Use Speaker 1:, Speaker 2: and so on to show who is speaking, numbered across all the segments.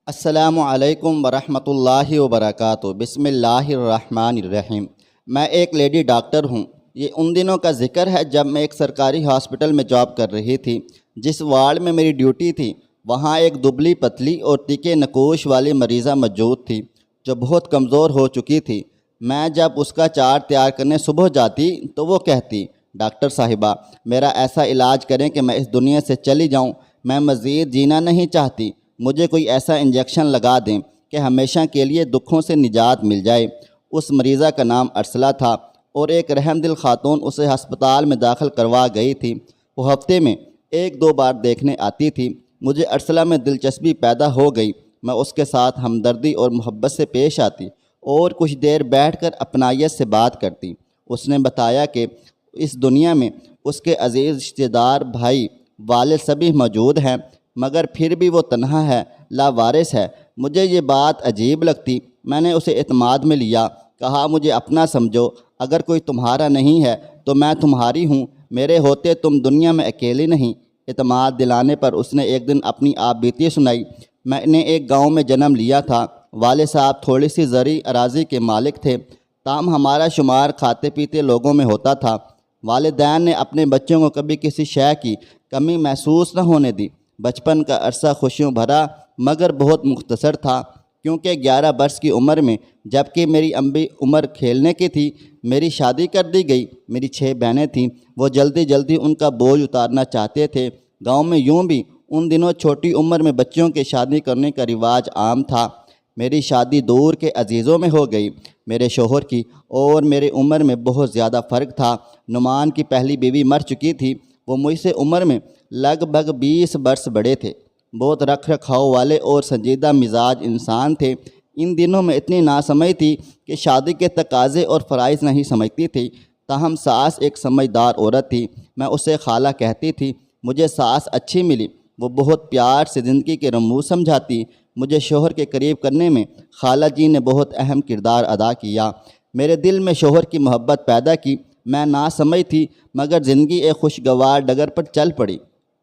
Speaker 1: السلام علیکم ورحمۃ اللہ وبرکاتہ۔ بسم اللہ الرحمن الرحیم۔ میں ایک لیڈی ڈاکٹر ہوں۔ یہ ان دنوں کا ذکر ہے جب میں ایک سرکاری ہاسپٹل میں جاب کر رہی تھی۔ جس وارڈ میں میری ڈیوٹی تھی وہاں ایک دبلی پتلی اور تیکے نکوش والی مریضہ موجود تھی جو بہت کمزور ہو چکی تھی۔ میں جب اس کا چارٹ تیار کرنے صبح جاتی تو وہ کہتی، ڈاکٹر صاحبہ میرا ایسا علاج کریں کہ میں اس دنیا سے چلی جاؤں، میں مزید جینا نہیں چاہتی، مجھے کوئی ایسا انجیکشن لگا دیں کہ ہمیشہ کے لیے دکھوں سے نجات مل جائے۔ اس مریضہ کا نام ارسلہ تھا اور ایک رحم دل خاتون اسے ہسپتال میں داخل کروا گئی تھی۔ وہ ہفتے میں ایک دو بار دیکھنے آتی تھی۔ مجھے ارسلہ میں دلچسپی پیدا ہو گئی۔ میں اس کے ساتھ ہمدردی اور محبت سے پیش آتی اور کچھ دیر بیٹھ کر اپنائیت سے بات کرتی۔ اس نے بتایا کہ اس دنیا میں اس کے عزیز رشتہ دار، بھائی، والد سبھی موجود ہیں، مگر پھر بھی وہ تنہا ہے، لاوارث ہے۔ مجھے یہ بات عجیب لگتی۔ میں نے اسے اعتماد میں لیا، کہا مجھے اپنا سمجھو، اگر کوئی تمہارا نہیں ہے تو میں تمہاری ہوں، میرے ہوتے تم دنیا میں اکیلی نہیں۔ اعتماد دلانے پر اس نے ایک دن اپنی آپ بیتی سنائی۔ میں نے ایک گاؤں میں جنم لیا تھا۔ والد صاحب تھوڑی سی زرعی اراضی کے مالک تھے، تاہم ہمارا شمار کھاتے پیتے لوگوں میں ہوتا تھا۔ والدین نے اپنے بچوں کو کبھی کسی شے کی کمی محسوس نہ ہونے دی۔ بچپن کا عرصہ خوشیوں بھرا مگر بہت مختصر تھا، کیونکہ 11 برس کی عمر میں جبکہ میری امبی عمر کھیلنے کی تھی، میری شادی کر دی گئی۔ میری 6 بہنیں تھیں، وہ جلدی جلدی ان کا بوجھ اتارنا چاہتے تھے۔ گاؤں میں یوں بھی ان دنوں چھوٹی عمر میں بچوں کے شادی کرنے کا رواج عام تھا۔ میری شادی دور کے عزیزوں میں ہو گئی۔ میرے شوہر کی اور میرے عمر میں بہت زیادہ فرق تھا۔ نعمان کی پہلی بیوی مر چکی تھی۔ وہ مجھ سے عمر میں لگ بھگ 20 برس بڑے تھے۔ بہت رکھ رکھاؤ والے اور سنجیدہ مزاج انسان تھے۔ ان دنوں میں اتنی ناسمجھ تھی کہ شادی کے تقاضے اور فرائض نہیں سمجھتی تھی، تاہم ساس ایک سمجھدار عورت تھی۔ میں اسے خالہ کہتی تھی۔ مجھے ساس اچھی ملی، وہ بہت پیار سے زندگی کے رموز سمجھاتی۔ مجھے شوہر کے قریب کرنے میں خالہ جی نے بہت اہم کردار ادا کیا۔ میرے دل میں شوہر کی محبت پیدا کی۔ میں ناسمجھ تھی مگر زندگی ایک خوشگوار ڈگر پر چل پڑی۔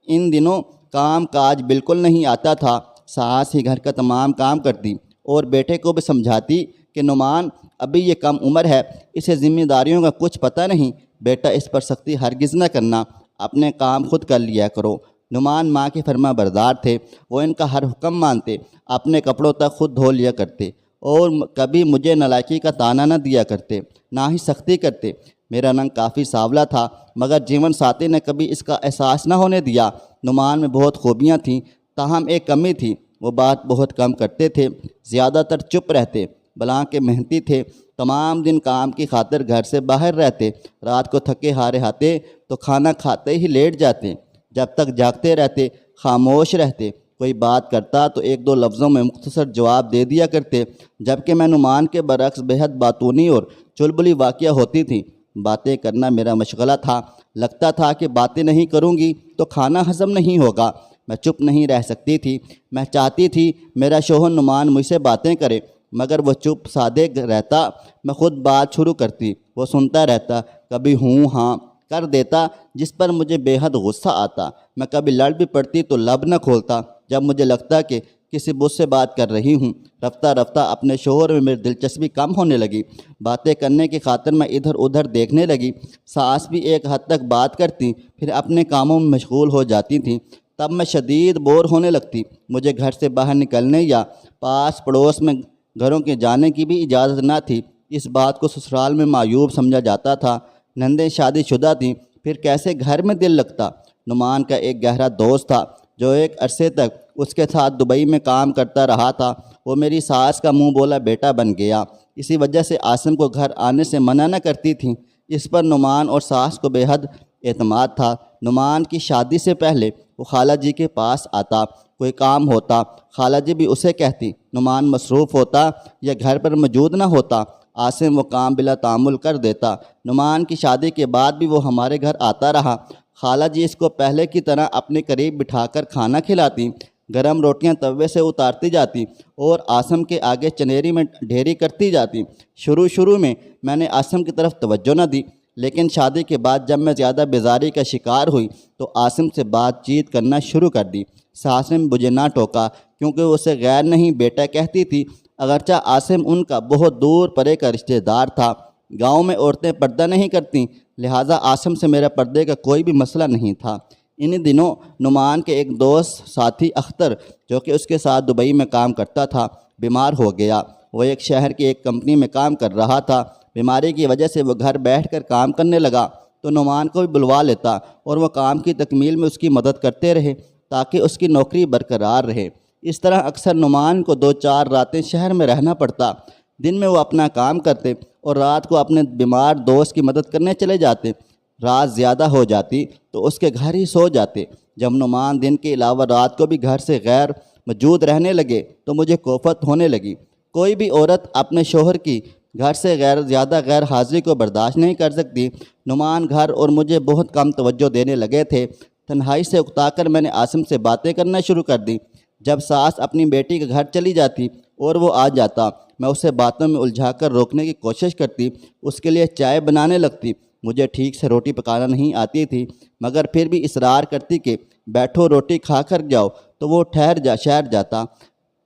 Speaker 1: ان دنوں کام کاج بالکل نہیں آتا تھا۔ ساس ہی گھر کا تمام کام کرتی اور بیٹے کو بھی سمجھاتی کہ نعمان ابھی یہ کم عمر ہے، اسے ذمہ داریوں کا کچھ پتہ نہیں، بیٹا اس پر سختی ہرگز نہ کرنا، اپنے کام خود کر لیا کرو۔ نعمان ماں کے فرما بردار تھے، وہ ان کا ہر حکم مانتے، اپنے کپڑوں تک خود دھو لیا کرتے اور کبھی مجھے نالائکی کا طعنہ نہ دیا کرتے، نہ ہی سختی کرتے۔ میرا رنگ کافی سانولا تھا مگر جیون ساتھی نے کبھی اس کا احساس نہ ہونے دیا۔ نعمان میں بہت خوبیاں تھیں، تاہم ایک کمی تھی، وہ بات بہت کم کرتے تھے، زیادہ تر چپ رہتے، بلاں کے محنتی تھے، تمام دن کام کی خاطر گھر سے باہر رہتے، رات کو تھکے ہارے آتے تو کھانا کھاتے ہی لیٹ جاتے، جب تک جاگتے رہتے، خاموش رہتے، کوئی بات کرتا تو ایک دو لفظوں میں مختصر جواب دے دیا کرتے، جبکہ میں نعمان کے برعکس بےحد باتونی اور چلبلی واقعہ ہوتی تھی۔ باتیں کرنا میرا مشغلہ تھا۔ لگتا تھا کہ باتیں نہیں کروں گی تو کھانا ہضم نہیں ہوگا۔ میں چپ نہیں رہ سکتی تھی۔ میں چاہتی تھی میرا شوہر نعمان مجھ سے باتیں کرے، مگر وہ چپ سادے رہتا۔ میں خود بات شروع کرتی، وہ سنتا رہتا، کبھی ہوں ہاں کر دیتا، جس پر مجھے بے حد غصہ آتا۔ میں کبھی لڑ بھی پڑتی تو لب نہ کھولتا۔ جب مجھے لگتا کہ کسی بت سے بات کر رہی ہوں، رفتہ رفتہ اپنے شوہر میں میری دلچسپی کم ہونے لگی۔ باتیں کرنے کی خاطر میں ادھر ادھر دیکھنے لگی۔ ساس بھی ایک حد تک بات کرتی، پھر اپنے کاموں میں مشغول ہو جاتی تھیں۔ تب میں شدید بور ہونے لگتی۔ مجھے گھر سے باہر نکلنے یا پاس پڑوس میں گھروں کے جانے کی بھی اجازت نہ تھی۔ اس بات کو سسرال میں معیوب سمجھا جاتا تھا۔ نندیں شادی شدہ تھیں، پھر کیسے گھر میں دل لگتا۔ نعمان کا ایک گہرا دوست تھا جو ایک عرصے تک اس کے ساتھ دبئی میں کام کرتا رہا تھا۔ وہ میری ساس کا منہ بولا بیٹا بن گیا، اسی وجہ سے عاصم کو گھر آنے سے منع نہ کرتی تھیں۔ اس پر نعمان اور ساس کو بے حد اعتماد تھا۔ نعمان کی شادی سے پہلے وہ خالہ جی کے پاس آتا، کوئی کام ہوتا، خالہ جی بھی اسے کہتی، نعمان مصروف ہوتا یا گھر پر موجود نہ ہوتا، عاصم وہ کام بلا تعامل کر دیتا۔ نعمان کی شادی کے بعد بھی وہ ہمارے گھر آتا رہا۔ خالہ جی اس کو پہلے کی طرح اپنے قریب بٹھا کر کھانا کھلاتی، گرم روٹیاں توے سے اتارتی جاتی اور عاصم کے آگے چنیری میں ڈھیری کرتی جاتی۔ شروع میں نے عاصم کی طرف توجہ نہ دی، لیکن شادی کے بعد جب میں زیادہ بیزاری کا شکار ہوئی تو عاصم سے بات چیت کرنا شروع کر دی۔ ساس نے مجھے نہ ٹوکا کیونکہ وہ اسے غیر نہیں بیٹا کہتی تھی، اگرچہ عاصم ان کا بہت دور پرے کا رشتہ دار تھا۔ گاؤں میں عورتیں پردہ نہیں کرتیں، لہٰذا عاصم سے میرا پردے کا کوئی بھی مسئلہ نہیں تھا۔ انہی دنوں نعمان کے ایک دوست ساتھی اختر، جو کہ اس کے ساتھ دبئی میں کام کرتا تھا، بیمار ہو گیا۔ وہ ایک شہر کی ایک کمپنی میں کام کر رہا تھا۔ بیماری کی وجہ سے وہ گھر بیٹھ کر کام کرنے لگا تو نعمان کو بھی بلوا لیتا اور وہ کام کی تکمیل میں اس کی مدد کرتے رہے تاکہ اس کی نوکری برقرار رہے۔ اس طرح اکثر نعمان کو 2-4 راتیں شہر میں رہنا پڑتا۔ دن میں وہ اپنا کام کرتے اور رات کو اپنے بیمار دوست کی مدد کرنے چلے جاتے۔ رات زیادہ ہو جاتی تو اس کے گھر ہی سو جاتے۔ جب نعمان دن کے علاوہ رات کو بھی گھر سے غیر موجود رہنے لگے تو مجھے کوفت ہونے لگی۔ کوئی بھی عورت اپنے شوہر کی گھر سے زیادہ غیر حاضری کو برداشت نہیں کر سکتی۔ نعمان گھر اور مجھے بہت کم توجہ دینے لگے تھے۔ تنہائی سے اکتا کر میں نے عاصم سے باتیں کرنا شروع کر دی۔ جب ساس اپنی بیٹی کے گھر چلی جاتی اور وہ آ جاتا، میں اسے باتوں میں الجھا کر روکنے کی کوشش کرتی، اس کے لیے چائے بنانے لگتی۔ مجھے ٹھیک سے روٹی پکانا نہیں آتی تھی، مگر پھر بھی اصرار کرتی کہ بیٹھو روٹی کھا کر جاؤ، تو وہ ٹھہر جاتا۔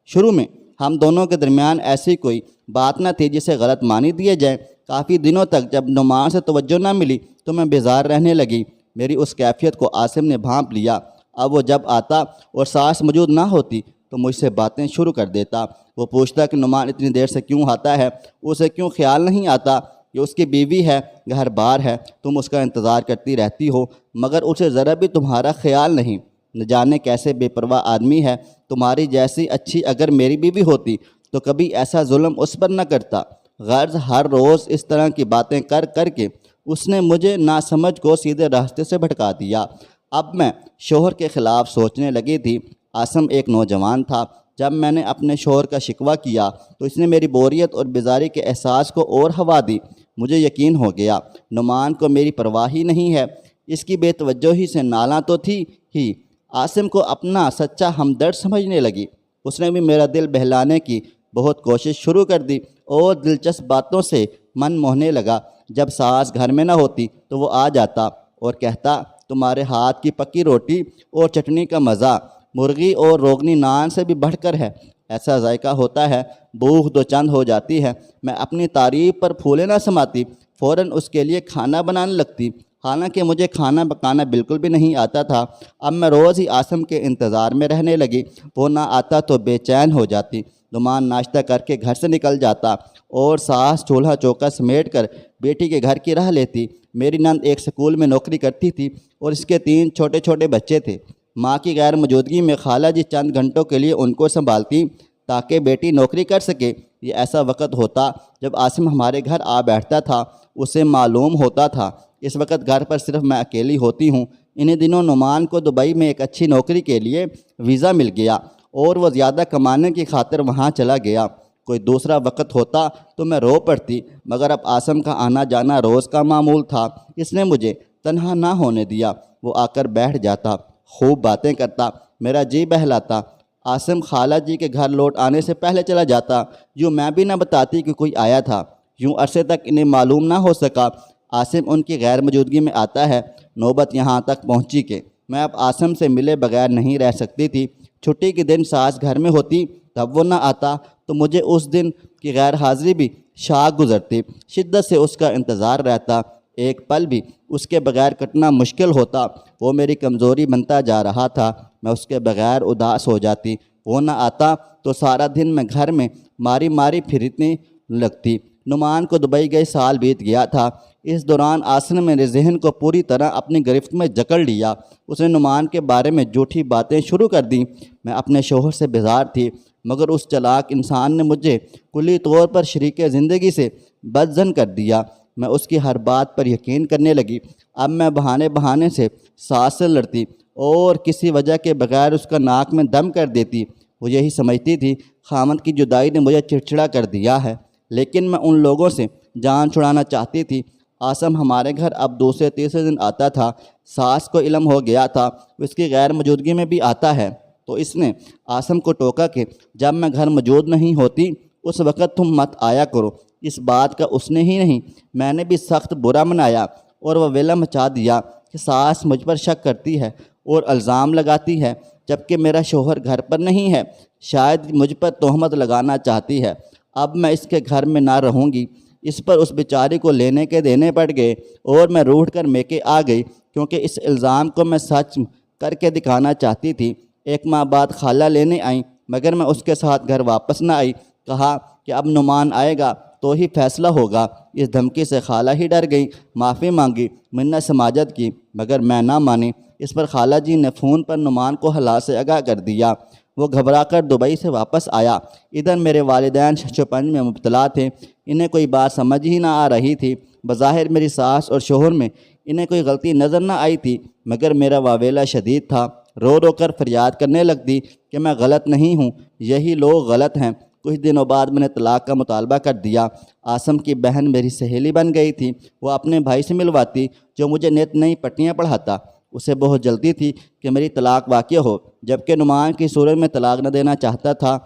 Speaker 1: شروع میں ہم دونوں کے درمیان ایسی کوئی بات نہ تھی جسے غلط معنی دیے جائیں۔ کافی دنوں تک جب نعمان سے توجہ نہ ملی تو میں بیزار رہنے لگی۔ میری اس کیفیت کو عاصم نے بھانپ لیا۔ اب وہ جب آتا اور ساس موجود نہ ہوتی تو مجھ سے باتیں شروع کر دیتا۔ وہ پوچھتا کہ نعمان اتنی دیر سے کیوں آتا ہے، اسے کیوں خیال نہیں آتا کہ اس کی بیوی ہے، گھر بار ہے، تم اس کا انتظار کرتی رہتی ہو، مگر اسے ذرا بھی تمہارا خیال نہیں۔ نہ جانے کیسے بے پرواہ آدمی ہے، تمہاری جیسی اچھی اگر میری بیوی ہوتی تو کبھی ایسا ظلم اس پر نہ کرتا۔ غرض ہر روز اس طرح کی باتیں کر کر کے اس نے مجھے ناسمجھ کو سیدھے راستے سے بھٹکا دیا۔ اب میں شوہر کے خلاف سوچنے لگی تھی۔ عاصم ایک نوجوان تھا۔ جب میں نے اپنے شوہر کا شکوہ کیا تو اس نے میری بوریت اور بیزاری کے احساس کو اور ہوا دی۔ مجھے یقین ہو گیا نعمان کو میری پرواہ ہی نہیں ہے۔ اس کی بے توجہی سے نالاں تو تھی ہی، عاصم کو اپنا سچا ہمدرد سمجھنے لگی۔ اس نے بھی میرا دل بہلانے کی بہت کوشش شروع کر دی اور دلچسپ باتوں سے من موہنے لگا۔ جب ساس گھر میں نہ ہوتی تو وہ آ جاتا اور کہتا، تمہارے ہاتھ کی پکی روٹی اور چٹنی کا مزہ مرغی اور روغنی نان سے بھی بڑھ کر ہے۔ ایسا ذائقہ ہوتا ہے، بھوک دو چند ہو جاتی ہے۔ میں اپنی تعریف پر پھولے نہ سماتی، فوراً اس کے لیے کھانا بنانے لگتی، حالانکہ مجھے کھانا پکانا بالکل بھی نہیں آتا تھا۔ اب میں روز ہی عاصم کے انتظار میں رہنے لگی۔ وہ نہ آتا تو بے چین ہو جاتی۔ نعمان ناشتہ کر کے گھر سے نکل جاتا اور ساس چولہا چوکا سمیٹ کر بیٹی کے گھر کی راہ لیتی۔ میری نند ایک سکول میں نوکری کرتی تھی اور اس کے 3 چھوٹے چھوٹے بچے تھے۔ ماں کی غیر موجودگی میں خالہ جی چند گھنٹوں کے لیے ان کو سنبھالتی تاکہ بیٹی نوکری کر سکے۔ یہ ایسا وقت ہوتا جب عاصم ہمارے گھر آ بیٹھتا تھا۔ اسے معلوم ہوتا تھا اس وقت گھر پر صرف میں اکیلی ہوتی ہوں۔ انہی دنوں نعمان کو دبئی میں ایک اچھی نوکری کے لیے ویزا مل گیا اور وہ زیادہ کمانے کی خاطر وہاں چلا گیا۔ کوئی دوسرا وقت ہوتا تو میں رو پڑتی، مگر اب عاصم کا آنا جانا روز کا معمول تھا۔ اس نے مجھے تنہا نہ ہونے دیا۔ وہ آ کر بیٹھ جاتا، خوب باتیں کرتا، میرا جی بہلاتا۔ عاصم خالہ جی کے گھر لوٹ آنے سے پہلے چلا جاتا، یوں میں بھی نہ بتاتی کہ کوئی آیا تھا۔ یوں عرصے تک انہیں معلوم نہ ہو سکا عاصم ان کی غیر موجودگی میں آتا ہے۔ نوبت یہاں تک پہنچی کہ میں اب عاصم سے ملے بغیر نہیں رہ سکتی تھی۔ چھٹی کے دن ساس گھر میں ہوتی، تب وہ نہ آتا تو مجھے اس دن کی غیر حاضری بھی شاق گزرتی۔ شدت سے اس کا انتظار رہتا، ایک پل بھی اس کے بغیر کٹنا مشکل ہوتا۔ وہ میری کمزوری بنتا جا رہا تھا، میں اس کے بغیر اداس ہو جاتی۔ وہ نہ آتا تو سارا دن میں گھر میں ماری ماری پھرنے لگتی۔ نعمان کو دبئی گئے سال بیت گیا تھا۔ اس دوران عاصم نے میرے ذہن کو پوری طرح اپنی گرفت میں جکڑ لیا۔ اس نے نعمان کے بارے میں جھوٹی باتیں شروع کر دیں۔ میں اپنے شوہر سے بیزار تھی، مگر اس چلاک انسان نے مجھے کلی طور پر شریک زندگی سے بدظن کر دیا۔ میں اس کی ہر بات پر یقین کرنے لگی۔ اب میں بہانے سے ساس سے لڑتی اور کسی وجہ کے بغیر اس کا ناک میں دم کر دیتی۔ وہ یہی سمجھتی تھی خامد کی جدائی نے مجھے چڑچڑا کر دیا ہے، لیکن میں ان لوگوں سے جان چھڑانا چاہتی تھی۔ عاصم ہمارے گھر اب دوسرے تیسرے دن آتا تھا۔ ساس کو علم ہو گیا تھا اس کی غیر موجودگی میں بھی آتا ہے، تو اس نے عاصم کو ٹوکا کہ جب میں گھر موجود نہیں ہوتی اس وقت تم مت آیا کرو۔ اس بات کا اس نے ہی نہیں، میں نے بھی سخت برا منایا اور وہ ویلا مچا دیا کہ ساس مجھ پر شک کرتی ہے اور الزام لگاتی ہے۔ جبکہ میرا شوہر گھر پر نہیں ہے، شاید مجھ پر تہمت لگانا چاہتی ہے۔ اب میں اس کے گھر میں نہ رہوں گی۔ اس پر اس بیچاری کو لینے کے دینے پڑ گئے اور میں روٹھ کر میکے آ گئی، کیونکہ اس الزام کو میں سچ کر کے دکھانا چاہتی تھی۔ ایک ماہ بعد خالہ لینے آئیں، مگر میں اس کے ساتھ گھر واپس نہ آئی۔ کہا کہ اب نعمان آئے گا تو ہی فیصلہ ہوگا۔ اس دھمکی سے خالہ ہی ڈر گئی، معافی مانگی، منت سماجت کی، مگر میں نہ مانی۔ اس پر خالہ جی نے فون پر نعمان کو حالات سے آگاہ کر دیا۔ وہ گھبرا کر دبئی سے واپس آیا۔ ادھر میرے والدین شش و پنج میں مبتلا تھے، انہیں کوئی بات سمجھ ہی نہ آ رہی تھی۔ بظاہر میری ساس اور شوہر میں انہیں کوئی غلطی نظر نہ آئی تھی، مگر میرا واویلا شدید تھا۔ رو رو کر فریاد کرنے لگتی کہ میں غلط نہیں ہوں، یہی لوگ غلط ہیں۔ کچھ دنوں بعد میں نے طلاق کا مطالبہ کر دیا۔ عاصم کی بہن میری سہیلی بن گئی تھی، وہ اپنے بھائی سے ملواتی جو مجھے نت نئی پٹیاں پڑھاتا۔ اسے بہت جلدی تھی کہ میری طلاق واقع ہو، جبکہ نعمان کی صورت میں طلاق نہ دینا چاہتا تھا۔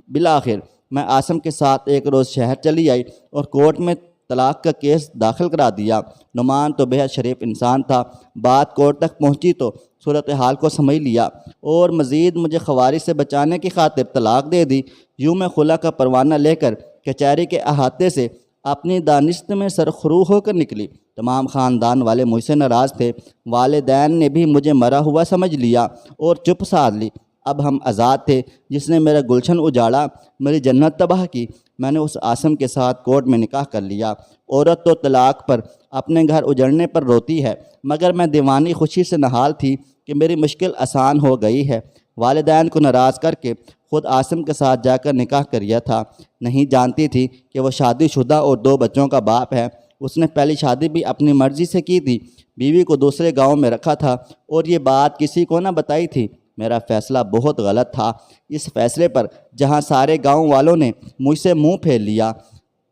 Speaker 1: بالآخر میں عاصم کے ساتھ ایک روز شہر چلی آئی اور کورٹ میں طلاق کا کیس داخل کرا دیا۔ نعمان تو بہت شریف انسان تھا، بات کورٹ تک پہنچی تو صورتحال کو سمجھ لیا اور مزید مجھے خوارج سے بچانے کی خاطر طلاق دے دی۔ یوں میں خلا کا پروانہ لے کر کچہری کے احاطے سے اپنی دانست میں سرخرو ہو کر نکلی۔ تمام خاندان والے مجھ سے ناراض تھے، والدین نے بھی مجھے مرا ہوا سمجھ لیا اور چپ سادھ لی۔ اب ہم آزاد تھے۔ جس نے میرا گلشن اجاڑا، میری جنت تباہ کی، میں نے اس عاصم کے ساتھ کورٹ میں نکاح کر لیا۔ عورت تو طلاق پر، اپنے گھر اجڑنے پر روتی ہے، مگر میں دیوانی خوشی سے نہال تھی کہ میری مشکل آسان ہو گئی ہے۔ والدین کو ناراض کر کے خود عاصم کے ساتھ جا کر نکاح کریا تھا۔ نہیں جانتی تھی کہ وہ شادی شدہ اور 2 بچوں کا باپ ہے۔ اس نے پہلی شادی بھی اپنی مرضی سے کی تھی، بیوی کو دوسرے گاؤں میں رکھا تھا اور یہ بات کسی کو نہ بتائی تھی۔ میرا فیصلہ بہت غلط تھا۔ اس فیصلے پر جہاں سارے گاؤں والوں نے مجھ سے منہ پھیر لیا،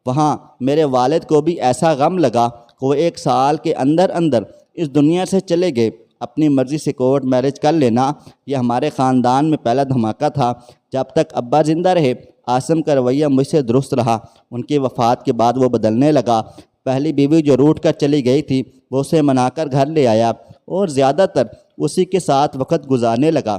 Speaker 1: وہاں میرے والد کو بھی ایسا غم لگا کہ وہ 1 سال کے اندر اندر اس دنیا سے چلے گئے۔ اپنی مرضی سے کورٹ میرج کر لینا یہ ہمارے خاندان میں پہلا دھماکہ تھا۔ جب تک ابا زندہ رہے عاصم کا رویہ مجھ سے درست رہا، ان کی وفات کے بعد وہ بدلنے لگا۔ پہلی بیوی جو روٹھ کر چلی گئی تھی، وہ اسے منا کر گھر لے آیا اور زیادہ تر اسی کے ساتھ وقت گزارنے لگا۔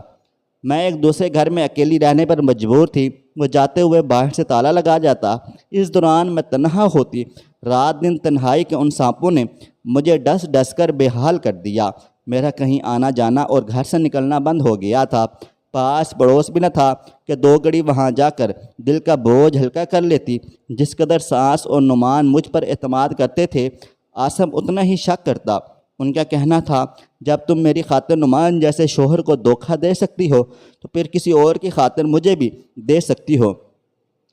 Speaker 1: میں ایک دوسرے گھر میں اکیلی رہنے پر مجبور تھی۔ وہ جاتے ہوئے باہر سے تالا لگا جاتا۔ اس دوران میں تنہا ہوتی۔ رات دن تنہائی کے ان سانپوں نے مجھے ڈس ڈس کر بے حال کر دیا۔ میرا کہیں آنا جانا اور گھر سے نکلنا بند ہو گیا تھا۔ پاس پڑوس بھی نہ تھا کہ 2 گھڑی وہاں جا کر دل کا بوجھ ہلکا کر لیتی۔ جس قدر ساس اور نعمان مجھ پر اعتماد کرتے تھے، عاصم اتنا ہی شک کرتا۔ ان کا کہنا تھا، جب تم میری خاطر نعمان جیسے شوہر کو دھوکہ دے سکتی ہو تو پھر کسی اور کی خاطر مجھے بھی دے سکتی ہو۔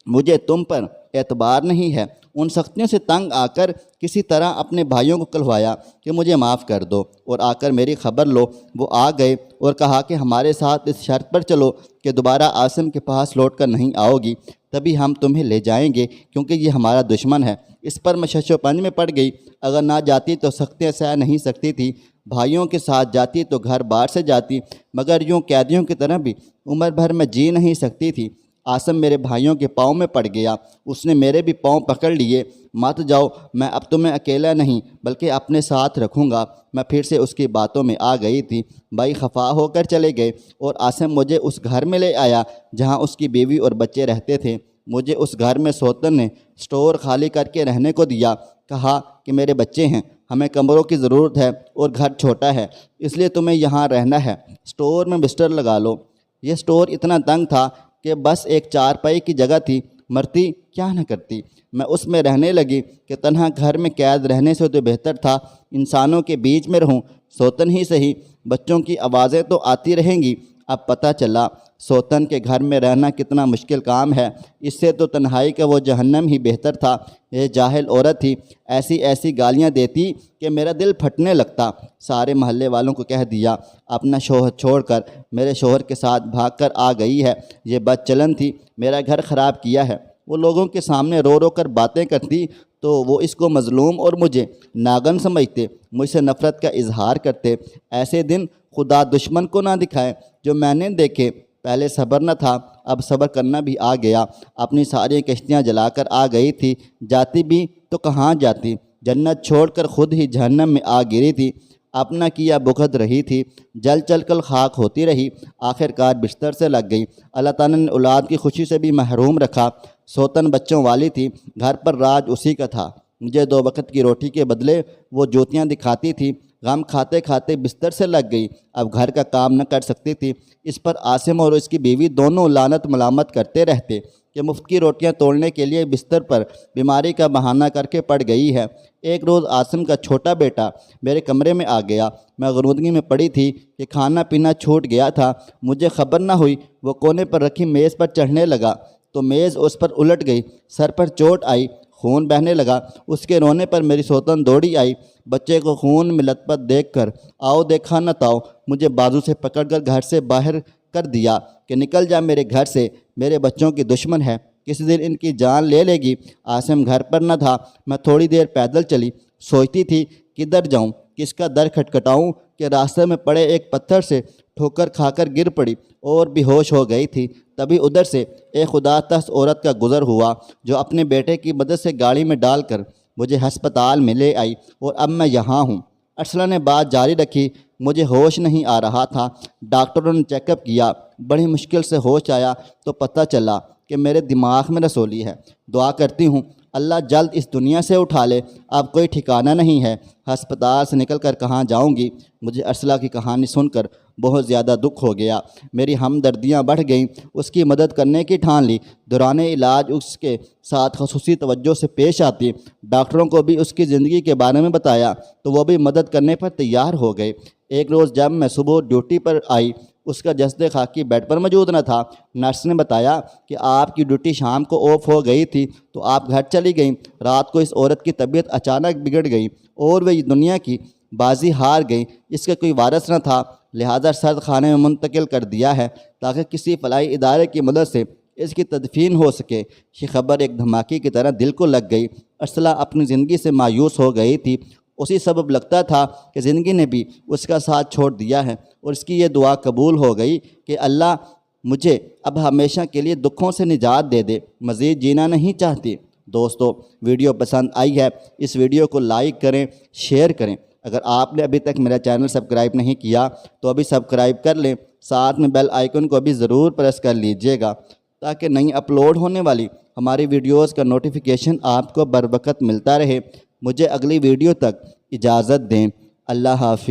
Speaker 1: مجھے تم پر اعتبار نہیں ہے۔ ان سختیوں سے تنگ آ کر کسی طرح اپنے بھائیوں کو کلوایا کہ مجھے معاف کر دو اور آ کر میری خبر لو۔ وہ آ گئے اور کہا کہ ہمارے ساتھ اس شرط پر چلو کہ دوبارہ عاصم کے پاس لوٹ کر نہیں آؤ گی، تبھی ہم تمہیں لے جائیں گے، کیونکہ یہ ہمارا دشمن ہے۔ اس پر میں شش و پنج میں پڑ گئی۔ اگر نہ جاتی تو سختیاں سہ نہیں سکتی تھی۔ بھائیوں کے ساتھ جاتی تو گھر بار سے جاتی، مگر یوں قیدیوں کی طرح بھی عمر بھر میں جی نہیں سکتی تھی۔ عاصم میرے بھائیوں کے پاؤں میں پڑ گیا۔ اس نے میرے بھی پاؤں پکڑ لیے۔ مت جاؤ، میں اب تمہیں اکیلا نہیں بلکہ اپنے ساتھ رکھوں گا۔ میں پھر سے اس کی باتوں میں آ گئی تھی۔ بھائی خفا ہو کر چلے گئے اور عاصم مجھے اس گھر میں لے آیا جہاں اس کی بیوی اور بچے رہتے تھے۔ مجھے اس گھر میں سوتن نے سٹور خالی کر کے رہنے کو دیا۔ کہا کہ میرے بچے ہیں، ہمیں کمروں کی ضرورت ہے اور گھر چھوٹا ہے، اس لیے تمہیں یہاں رہنا ہے۔ سٹور میں بستر لگا لو۔ یہ سٹور اتنا تنگ تھا کہ بس ایک چارپائی کی جگہ تھی، مرتی کیا نہ کرتی۔ میں اس میں رہنے لگی کہ تنہا گھر میں قید رہنے سے تو بہتر تھا انسانوں کے بیچ میں رہوں، سوتن ہی صحیح۔ بچوں کی آوازیں تو آتی رہیں گی۔ اب پتہ چلا سوتن کے گھر میں رہنا کتنا مشکل کام ہے۔ اس سے تو تنہائی کا وہ جہنم ہی بہتر تھا۔ یہ جاہل عورت تھی، ایسی ایسی گالیاں دیتی کہ میرا دل پھٹنے لگتا۔ سارے محلے والوں کو کہہ دیا، اپنا شوہر چھوڑ کر میرے شوہر کے ساتھ بھاگ کر آ گئی ہے۔ یہ بد چلن تھی، میرا گھر خراب کیا ہے۔ وہ لوگوں کے سامنے رو رو کر باتیں کرتی تو وہ اس کو مظلوم اور مجھے ناگن سمجھتے، مجھ سے نفرت کا اظہار کرتے۔ ایسے دن خدا دشمن کو نہ دکھائے جو میں نے دیکھے۔ پہلے صبر نہ تھا، اب صبر کرنا بھی آ گیا۔ اپنی ساری کشتیاں جلا کر آ گئی تھی۔ جاتی بھی تو کہاں جاتی، جنت چھوڑ کر خود ہی جہنم میں آ گری تھی۔ اپنا کیا بھگت رہی تھی، جل چل کر خاک ہوتی رہی، آخر کار بستر سے لگ گئی۔ اللہ تعالیٰ نے اولاد کی خوشی سے بھی محروم رکھا۔ سوتن بچوں والی تھی، گھر پر راج اسی کا تھا۔ مجھے 2 وقت کی روٹی کے بدلے وہ جوتیاں دکھاتی تھی۔ غم کھاتے کھاتے بستر سے لگ گئی، اب گھر کا کام نہ کر سکتی تھی۔ اس پر عاصم اور اس کی بیوی دونوں لعنت ملامت کرتے رہتے کہ مفت کی روٹیاں توڑنے کے لیے بستر پر بیماری کا بہانہ کر کے پڑ گئی ہے۔ ایک روز عاصم کا چھوٹا بیٹا میرے کمرے میں آ گیا۔ میں غنودگی میں پڑی تھی کہ کھانا پینا چھوٹ گیا تھا، مجھے خبر نہ ہوئی۔ وہ کونے پر رکھی میز پر چڑھنے لگا تو میز اس پر الٹ گئی، سر پر چوٹ آئی، خون بہنے لگا۔ اس کے رونے پر میری سوتن دوڑی آئی۔ بچے کو خون میں لت پت دیکھ کر آؤ دیکھا نہ تاؤ مجھے بازو سے پکڑ کر گھر سے باہر کر دیا کہ نکل جا میرے گھر سے، میرے بچوں کی دشمن ہے، کسی دن ان کی جان لے لے گی۔ عاصم گھر پر نہ تھا۔ میں تھوڑی دیر پیدل چلی، سوچتی تھی کدھر جاؤں، کس کا در کھٹکھٹاؤں کہ راستے میں پڑے ایک پتھر سے ٹھوکر کھا کر گر پڑی اور بے ہوش ہو گئی تھی۔ تبھی ادھر سے ایک خدا ترس عورت کا گزر ہوا جو اپنے بیٹے کی مدد سے گاڑی میں ڈال کر مجھے ہسپتال میں لے آئی، اور اب میں یہاں ہوں۔ ارسلہ نے بات جاری رکھی، مجھے ہوش نہیں آ رہا تھا۔ ڈاکٹروں نے چیک اپ کیا، بڑی مشکل سے ہوش آیا تو پتہ چلا کہ میرے دماغ میں رسولی ہے۔ دعا کرتی ہوں اللہ جلد اس دنیا سے اٹھا لے، اب کوئی ٹھکانہ نہیں ہے۔ ہسپتال سے نکل کر کہاں جاؤں گی؟ مجھے ارسلہ کی کہانی سن کر بہت زیادہ دکھ ہو گیا۔ میری ہمدردیاں بڑھ گئیں، اس کی مدد کرنے کی ٹھان لی۔ دوران علاج اس کے ساتھ خصوصی توجہ سے پیش آتی۔ ڈاکٹروں کو بھی اس کی زندگی کے بارے میں بتایا تو وہ بھی مدد کرنے پر تیار ہو گئے۔ ایک روز جب میں صبح ڈیوٹی پر آئی، اس کا جسد خاکی بیڈ پر موجود نہ تھا۔ نرس نے بتایا کہ آپ کی ڈیوٹی شام کو آف ہو گئی تھی تو آپ گھر چلی گئیں۔ رات کو اس عورت کی طبیعت اچانک بگڑ گئی اور وہ دنیا کی بازی ہار گئی۔ اس کا کوئی وارث نہ تھا، لہذا سرد خانے میں منتقل کر دیا ہے تاکہ کسی فلاحی ادارے کی مدد سے اس کی تدفین ہو سکے۔ یہ خبر ایک دھماکے کی طرح دل کو لگ گئی۔ ارسلہ اپنی زندگی سے مایوس ہو گئی تھی۔ اسی سبب لگتا تھا کہ زندگی نے بھی اس کا ساتھ چھوڑ دیا ہے، اور اس کی یہ دعا قبول ہو گئی کہ اللہ مجھے اب ہمیشہ کے لیے دکھوں سے نجات دے دے، مزید جینا نہیں چاہتی۔ دوستو، ویڈیو پسند آئی ہے، اس ویڈیو کو لائک کریں، شیئر کریں۔ اگر آپ نے ابھی تک میرا چینل سبسکرائب نہیں کیا تو ابھی سبسکرائب کر لیں، ساتھ میں بیل آئیکن کو بھی ضرور پریس کر لیجئے گا تاکہ نئی اپلوڈ ہونے والی ہماری ویڈیوز کا نوٹیفیکیشن آپ کو بر وقت ملتا رہے۔ مجھے اگلی ویڈیو تک اجازت دیں۔ اللہ حافظ۔